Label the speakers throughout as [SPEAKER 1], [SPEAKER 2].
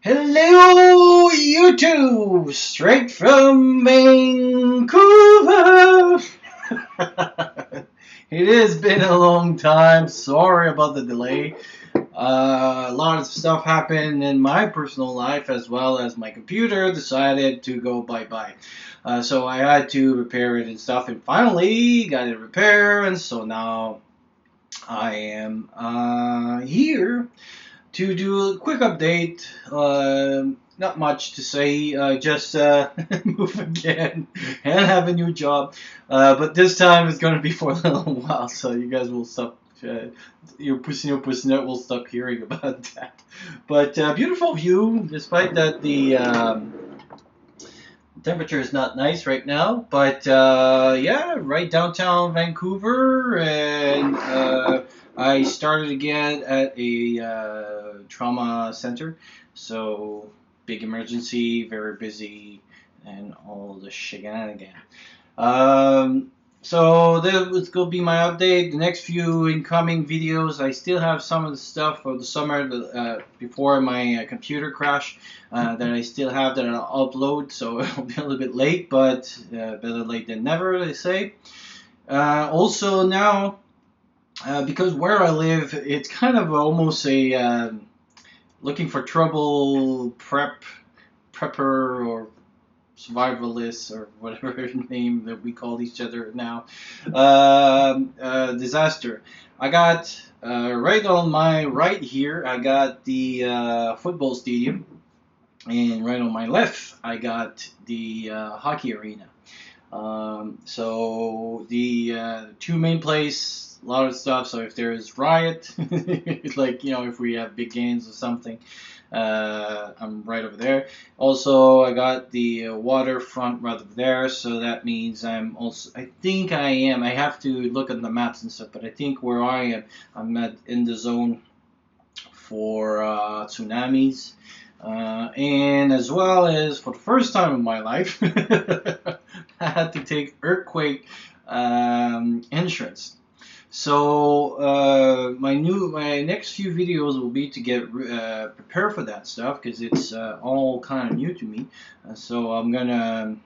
[SPEAKER 1] Hello, YouTube! Straight from Vancouver! It has been a long time. Sorry about the delay. A lot of stuff happened in my personal life as well as my computer decided to go bye-bye. So I had to repair it and stuff, and finally got it repaired, and so now I am here to do a quick update. Not much to say, just move again and have a new job. But this time it's going to be for a little while, so you guys will stop. Your pussy will stop hearing about that. But beautiful view, despite that the temperature is not nice right now. But yeah, right downtown Vancouver, and I started again at a trauma center. So big emergency, very busy, and all the shenanigans. Um, so that was going to be my update. The next few incoming videos, I still have some of the stuff for the summer before my computer crash that I still have that I'll upload. So it'll be a little bit late, but better late than never, they say. Also now, because where I live, it's kind of almost a looking for trouble prepper or survivalists or whatever name that we call each other now. Disaster. I got right on my right here, I got the football stadium, and right on my left, I got the hockey arena. So the two main places, a lot of stuff. So if there's riot, like if we have big games or something, I'm right over there. Also, I got the waterfront right over there, so that means I'm also. I think I am. I have to look at the maps and stuff, but I think where I am, in the zone for tsunamis. And as well as for the first time in my life, I had to take earthquake insurance. So my next few videos will be to get prepared for that stuff because it's all kind of new to me. So I'm gonna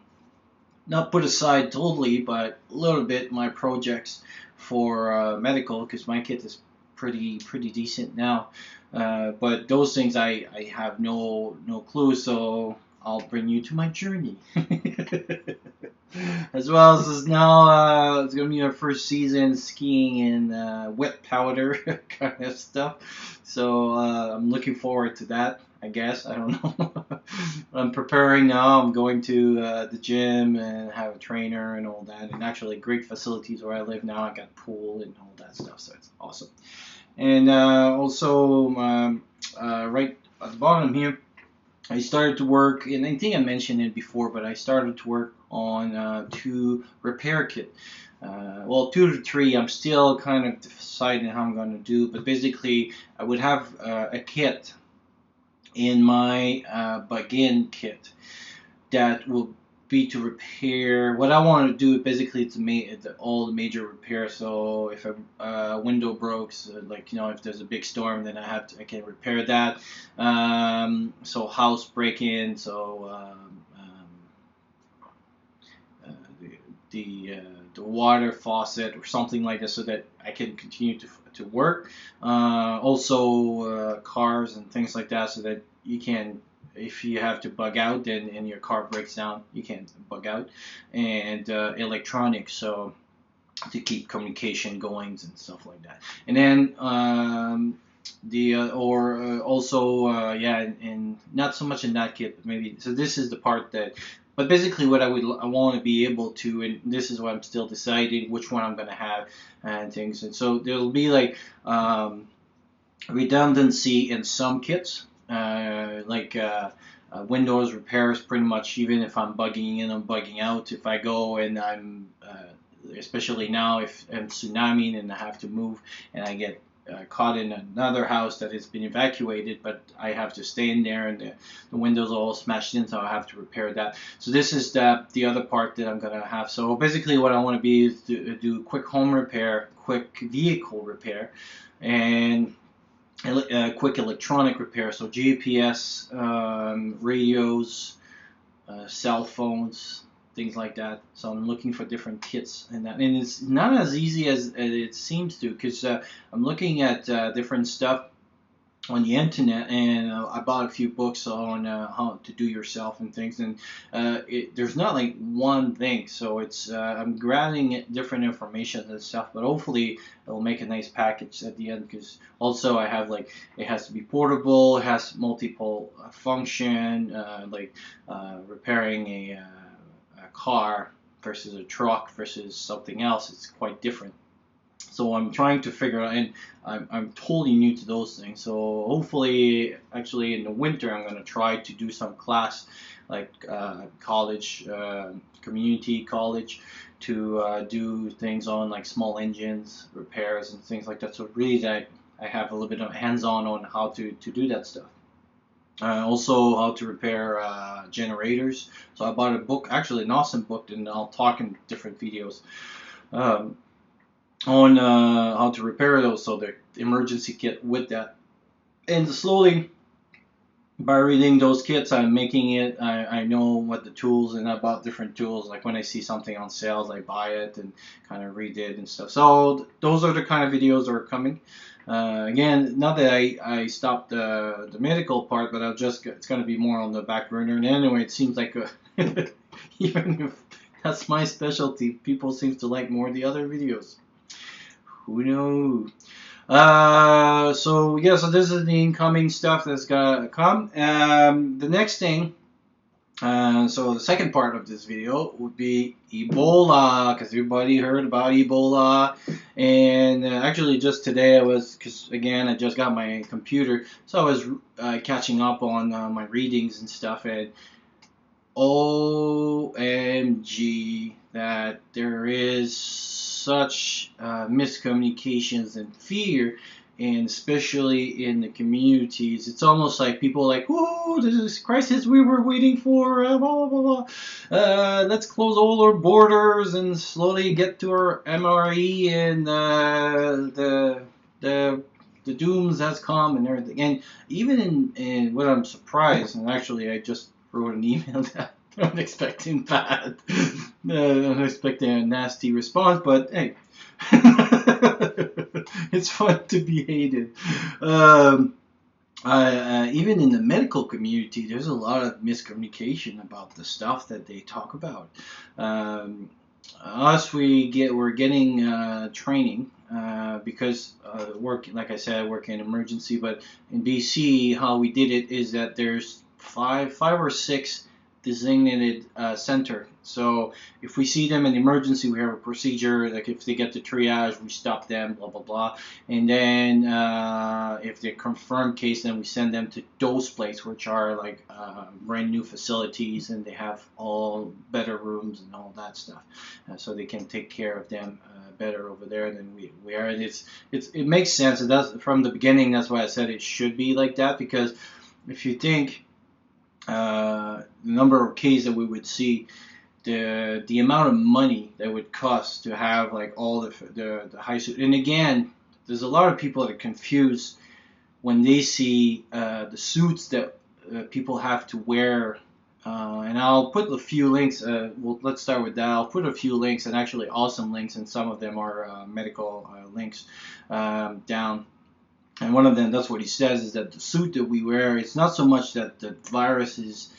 [SPEAKER 1] not put aside totally, but a little bit my projects for medical because my kit is pretty decent now. But those things I have no clue, so I'll bring you to my journey. As well as this now, it's gonna be our first season skiing in wet powder kind of stuff. So I'm looking forward to that. I guess I don't know. I'm preparing now. I'm going to the gym and have a trainer and all that. And actually, great facilities where I live now. I got pool and all that stuff, so it's awesome. And also, right at the bottom here, I started to work, and I think I mentioned it before, but I started to work on 2 repair kit. Well, 2 to 3. I'm still kind of deciding how I'm going to do, but basically, I would have a kit in my begin kit that will be to repair. What I want to do basically to make all the major repairs. So if a window breaks, like if there's a big storm, then I can repair that. So house break in. So the water faucet or something like that, so that I can continue to work. Also cars and things like that, so that you can, if you have to bug out and your car breaks down, you can bug out. And electronics, so to keep communication going and stuff like that. And then the or also yeah, and not so much in that kit, but maybe. So this is the part that. But basically, what I want to be able to, and this is what I'm still deciding which one I'm gonna have and things. And so there'll be like redundancy in some kits, Windows repairs. Pretty much, even if I'm bugging in, I'm bugging out. If I go and I'm especially now, if I'm tsunami and I have to move and I get caught in another house that has been evacuated, but I have to stay in there and the windows are all smashed in, so I have to repair that. So this is the other part that I'm gonna have. So basically, what I want to be is to do quick home repair, quick vehicle repair, and quick electronic repair, so GPS, radios, cell phones, things like that. So I'm looking for different kits and that, and it's not as easy as it seems to, because I'm looking at different stuff on the internet, and I bought a few books on how to do yourself and things, and there's not like one thing, so it's I'm grabbing different information and stuff, but hopefully it'll make a nice package at the end, because also I have like, it has to be portable, it has multiple function, like repairing a car versus a truck versus something else, it's quite different. So I'm trying to figure out, and I'm totally new to those things. So hopefully, actually in the winter, I'm going to try to do some class, like college, community college, to do things on like small engines, repairs, and things like that. So really that I have a little bit of hands-on on how to do that stuff. Also, how to repair generators. So I bought a book, actually an awesome book, and I'll talk in different videos. Um, on how to repair those, so the emergency kit with that. And slowly, by reading those kits, I'm making it. I know what the tools, and I bought different tools. Like when I see something on sales, I buy it and kind of read it and stuff. So those are the kind of videos that are coming. Again, not that I stopped the medical part, but it's going to be more on the back burner. And anyway, it seems like even if that's my specialty, people seem to like more the other videos. Who knows? So yeah, so this is the incoming stuff that's gonna come. The next thing, so the second part of this video would be Ebola, because everybody heard about Ebola. And actually just today because again, I just got my computer, so I was catching up on my readings and stuff, and OMG, that there is such miscommunications and fear, and especially in the communities. It's almost like people are like, "Whoa, this is crisis we were waiting for, blah, blah, blah, blah. Let's close all our borders and slowly get to our MRE, and the dooms has come and everything." And even in what I'm surprised, and actually I just wrote an email that I'm expecting bad. I'm expecting a nasty response, but hey, it's fun to be hated. Even in the medical community, there's a lot of miscommunication about the stuff that they talk about. We're getting training because like I said, I work in emergency, but in BC, how we did it is that there's five or six designated center. So if we see them in emergency, we have a procedure. Like if they get to triage, we stop them, blah blah blah. And then if they're confirmed case, then we send them to those places, which are like brand new facilities, and they have all better rooms and all that stuff, so they can take care of them better over there than we are. And it makes sense. It does from the beginning. That's why I said it should be like that, because if you think the number of cases that we would see, the amount of money that would cost to have like all the high suit. And again, there's a lot of people that are confused when they see the suits that people have to wear. And I'll put a few links. Let's start with that. I'll put a few links, and actually awesome links, and some of them are medical links down. And one of them, that's what he says, is that the suit that we wear, it's not so much that the virus is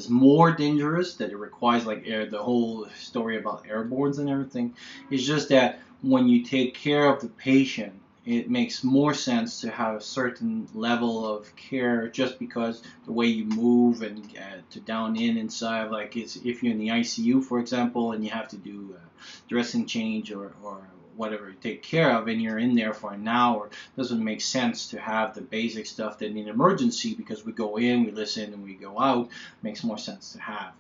[SPEAKER 1] more dangerous, that it requires like the whole story about airbornes and everything. It's just that when you take care of the patient, it makes more sense to have a certain level of care, just because the way you move and to down inside, like if you're in the ICU, for example, and you have to do a dressing change or whatever you take care of, and you're in there for an hour, it doesn't make sense to have the basic stuff that in an emergency, because we go in, we listen, and we go out, makes more sense to have.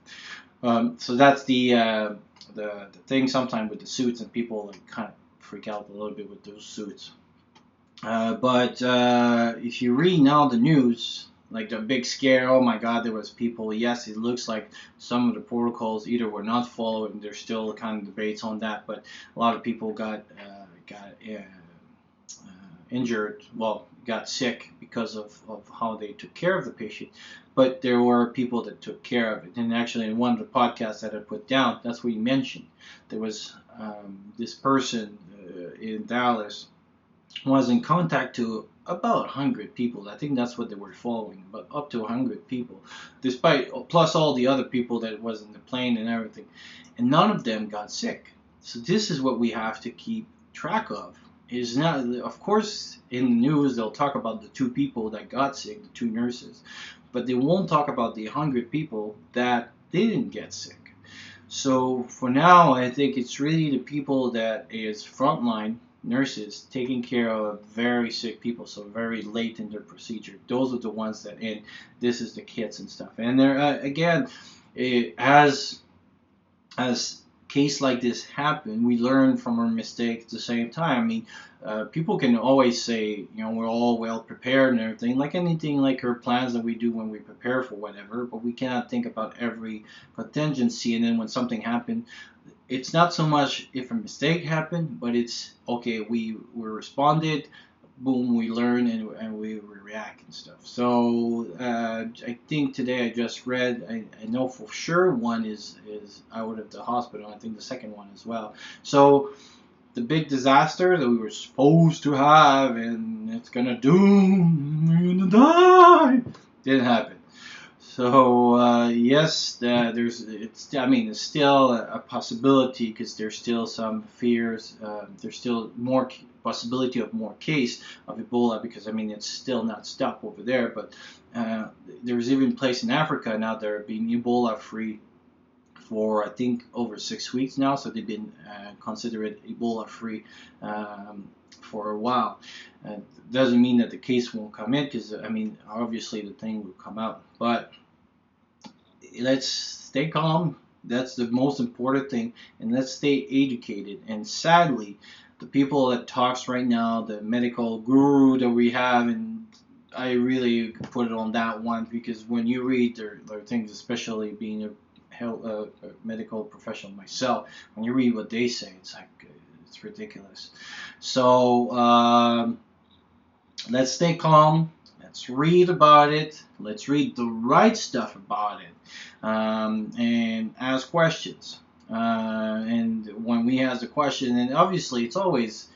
[SPEAKER 1] So that's the thing sometimes with the suits, and people like kind of freak out a little bit with those suits. But if you read now the news, like the big scare, oh my God, there was people. Yes, it looks like some of the protocols either were not followed, and there's still kind of debates on that. But a lot of people got injured. Well, got sick because of how they took care of the patient, but there were people that took care of it. And actually, in one of the podcasts that I put down, that's what you mentioned. There was this person in Dallas was in contact to about 100 people. I think that's what they were following, but up to 100 people, despite plus all the other people that was in the plane and everything, and none of them got sick. So this is what we have to keep track of. Is not, of course, in the news they'll talk about the 2 people that got sick, the 2 nurses, but they won't talk about the 100 people that didn't get sick. So for now, I think it's really the people that is frontline nurses taking care of very sick people, so very late in their procedure. Those are the ones that, and this is the kits and stuff. And there again, as case like this happen, we learn from our mistakes at the same time. I mean, people can always say, we're all well prepared and everything, like anything, like our plans that we do when we prepare for whatever, but we cannot think about every contingency. And then when something happened, it's not so much if a mistake happened, but it's, okay, we responded, boom, we learn, and we react and stuff. So I think today I just read, I know for sure one is out of the hospital. I think the second one as well. So the big disaster that we were supposed to have, and it's gonna doom, we're gonna die, didn't happen. So yes, it's still a possibility, because there's still some fears. There's still more possibility of more case of Ebola, because it's still not stopped over there. But there's even place in Africa now that are being Ebola free for, I think, over 6 weeks now. So they've been considered Ebola free for a while. Doesn't mean that the case won't come in, because obviously the thing will come out, but let's stay calm. That's the most important thing, and let's stay educated. And sadly, the people that talks right now, the medical guru that we have, and I really put it on that one, because when you read their things, especially being a medical professional myself, when you read what they say, it's like, it's ridiculous. So let's stay calm. Let's read about it. Let's read the right stuff about it, and ask questions. And when we ask the question, and obviously it's always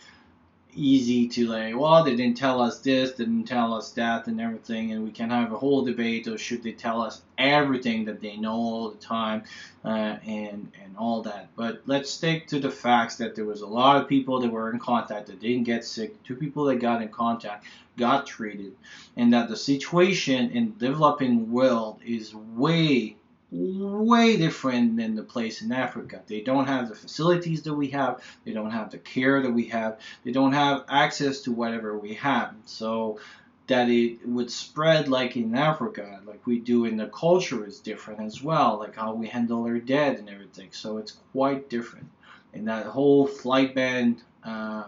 [SPEAKER 1] easy to, like, well, they didn't tell us this, they didn't tell us that, and everything, and we can have a whole debate of should they tell us everything that they know all the time, and all that. But let's stick to the facts that there was a lot of people that were in contact that didn't get sick. 2 people that got in contact got treated, and that the situation in the developing world is way different than the place in Africa. They don't have the facilities that we have. They don't have the care that we have. They don't have access to whatever we have. So that it would spread like in Africa, like we do in the culture, is different as well, like how we handle our dead and everything. So it's quite different. And that whole flight ban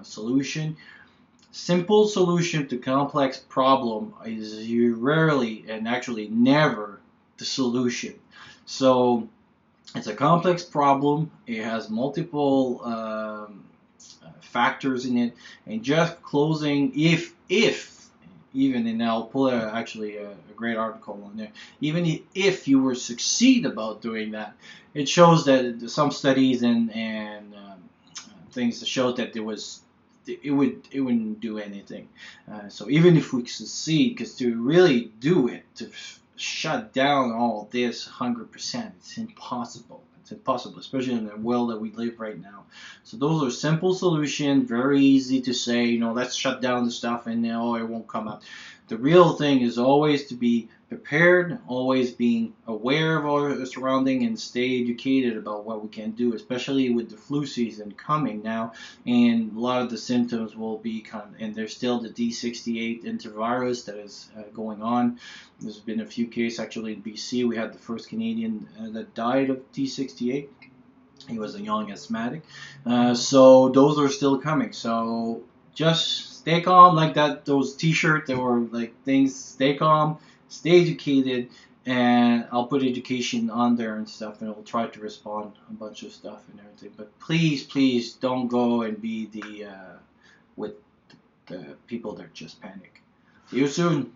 [SPEAKER 1] solution, simple solution to complex problem, is rarely and actually never the solution. So it's a complex problem. It has multiple factors in it, and just closing, if even, and I'll pull actually a great article on there. Even if you were succeed about doing that, it shows that some studies and things that show that it wouldn't do anything. So even if we succeed, because to really do it, to shut down all this 100%, it's impossible. It's impossible, especially in the world that we live right now. So those are simple solutions, very easy to say, let's shut down the stuff and it won't come out. The real thing is always to be prepared, always being aware of our surrounding, and stay educated about what we can do, especially with the flu season coming now. And a lot of the symptoms will be and there's still the D68 enterovirus that is going on. There's been a few cases actually in BC. We had the first Canadian that died of D68. He was a young asthmatic. So those are still coming. So just stay calm, like those t-shirts that were like things, stay calm, stay educated, and I'll put education on there and stuff, and I'll try to respond a bunch of stuff and everything. But please don't go and be with the people that just panic. See you soon.